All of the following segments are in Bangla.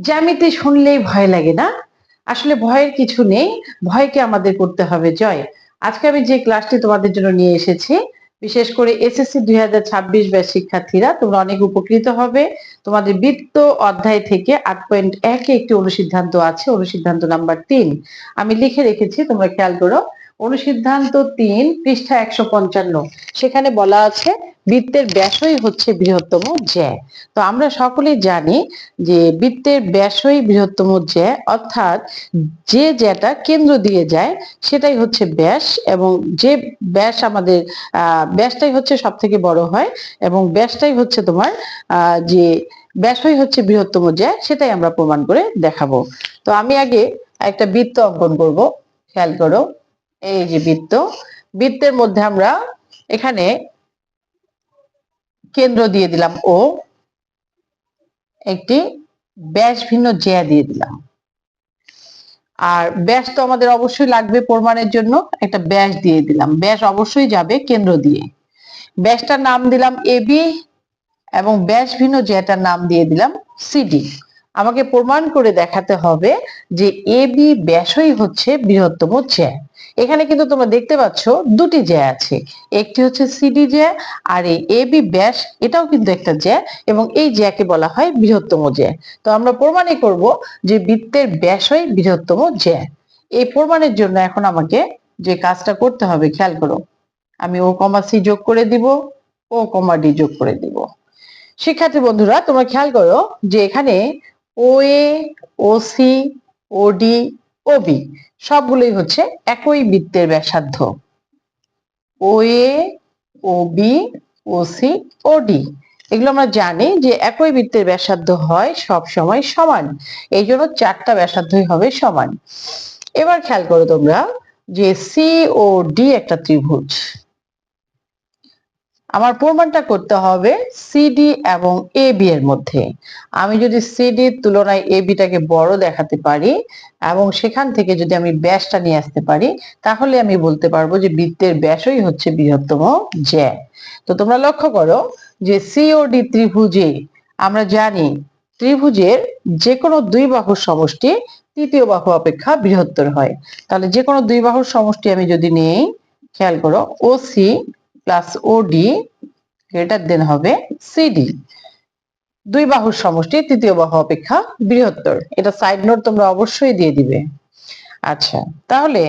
জ্যামিতি শুনলেই ভয় লাগে না? আসলে ভয়ের কিছু নেই। ভয়কে আমাদের করতে হবে জয়। আজকে আমি যে ক্লাসটি তোমাদের জন্য নিয়ে এসেছি, বিশেষ করে এসএসসি 2026 ব্যাচ শিক্ষার্থীরা তোমরা অনেক উপকৃত হবে। তোমাদের বৃত্ত অধ্যায় থেকে 8.1 এ একটি অনুসিদ্ধান্ত আছে, অনুসিদ্ধান্ত নাম্বার 3। আমি লিখে রেখেছি, তোমরা খেয়াল করো। অনুসিদ্ধান্ত 3 পৃষ্ঠা 155। সেখানে বলা আছে বৃত্তের ব্যাসই হচ্ছে বৃহত্তম জ্যা। তো আমরা সকলেই জানি যে বৃত্তের ব্যাসই বৃহত্তম জ্যা, অর্থাৎ যে জ্যাটা কেন্দ্র দিয়ে যায় সেটাই হচ্ছে ব্যাস, এবং যে ব্যাস আমাদের ব্যাসটাই হচ্ছে সব থেকে বড় হয়, এবং ব্যাসটাই হচ্ছে তোমার যে ব্যাসই হচ্ছে বৃহত্তম জ্যা, সেটাই আমরা প্রমাণ করে দেখাবো। তো আমি আগে একটা বৃত্ত অঙ্কন করব। খেয়াল করো, এই যে বৃত্ত, বৃত্তের মধ্যে আমরা এখানে কেন্দ্র দিয়ে দিলাম ও, একটি ব্যাস ভিন্ন জ্যা দিয়ে দিলাম। আর ব্যাস তো আমাদের অবশ্যই লাগবে প্রমাণের জন্য, একটা ব্যাস দিয়ে দিলাম। ব্যাস অবশ্যই যাবে কেন্দ্র দিয়ে। ব্যাসটার নাম দিলাম এবি, এবং ব্যাস ভিন্ন জ্যাটার নাম দিয়ে দিলাম সিডি। আমাকে প্রমাণ করে দেখাতে হবে যে এবি ব্যাসই হচ্ছে বৃহত্তম জ্যা। এখানে কিন্তু তোমরা দেখতে পাচ্ছ দুটি জ্যা আছে, একটি হচ্ছে সিডি জ্যা, আর এই এবি ব্যাস এটাও কিন্তু একটা জ্যা, এবং এই জ্যাকে বলা হয় বৃহত্তম জ্যা। তো আমরা প্রমাণই করব যে বৃত্তের ব্যাসই বৃহত্তম জ্যা। এই প্রমাণের জন্য এখন আমাকে যে কাজটা করতে হবে, খেয়াল করো, আমি ও কমা সি যোগ করে দিব, ও কমা ডি যোগ করে দিব। শিক্ষার্থী বন্ধুরা, তোমরা খেয়াল করো যে এখানে ও এ, ও সি, ও ডি, ও বি সবগুলোই হচ্ছে একই বৃত্তের ব্যাসার্ধ। ও এ, ও বি, ও সি, ও ডি এগুলো আমরা জানি যে একই বৃত্তের ব্যাসার্ধ হয় সব সময় সমান, এই জন্য চারটা ব্যাসার্ধই হবে সমান। এবার খেয়াল করো তোমরা যে সি ও ডি একটা ত্রিভুজ। আমার প্রমাণটা করতে হবে সিডি এবং এ বি এর মধ্যে। আমি যদি সিডি তুলনায় এ বিটাকে বড় দেখাতে পারি, এবং সেখান থেকে যদি আমি ব্যাসটা নিয়ে আসতে পারি, তাহলে আমি বলতে পারবো যে বৃত্তের ব্যাসই হচ্ছে বৃহত্তম জ্যা। তো তোমরা লক্ষ্য করো যে সিওডি ত্রিভুজে আমরা জানি ত্রিভুজের যে কোনো দুই বাহুর সমষ্টি তৃতীয় বাহু অপেক্ষা বৃহত্তর হয়। তাহলে যে কোনো দুই বাহুর সমষ্টি আমি যদি নেই, খেয়াল করো, ও সি প্লাস ও ডি গ্রেটার দেন হবে সিডি। দুই বাহুর সমষ্টি তৃতীয় বাহু অপেক্ষা বৃহত্তর, এটা সাইড নোট তোমরা অবশ্যই দিয়ে দিবে। আচ্ছা, তাহলে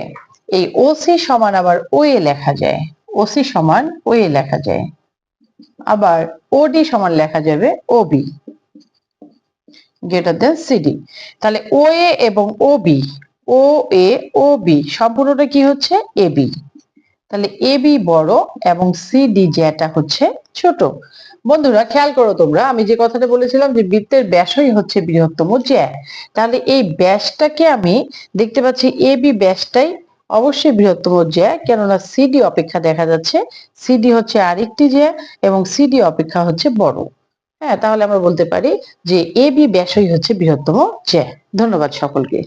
এই ওসি সমান আবার ও এ লেখা যায়, ওসি সমান ও এ লেখা যায়, আবার ওডি সমান লেখা যাবে ওবি গ্রেটার দেন সিডি। তাহলে ও এ এবং ও বি, ও এ ও বি সম্পূর্ণটা কি হচ্ছে এবি। তাহলে এ বি বড় এবং সিডি যেটা হচ্ছে ছোট। বন্ধুরা খেয়াল করো তোমরা, আমি যে কথাটা বলেছিলাম যে বৃত্তের ব্যাসই হচ্ছে বৃহত্তম জ্যা, তাহলে এই ব্যাসটাকে আমি দেখতে পাচ্ছি এ বি ব্যাসটাই অবশ্যই বৃহত্তম জ্যা, কেননা সিডি অপেক্ষা দেখা যাচ্ছে সিডি হচ্ছে আরেকটি জ্যা, এবং সিডি অপেক্ষা হচ্ছে বড়। হ্যাঁ, তাহলে আমরা বলতে পারি যে এ বি ব্যাসই হচ্ছে বৃহত্তম জ্যা। ধন্যবাদ সকলকে।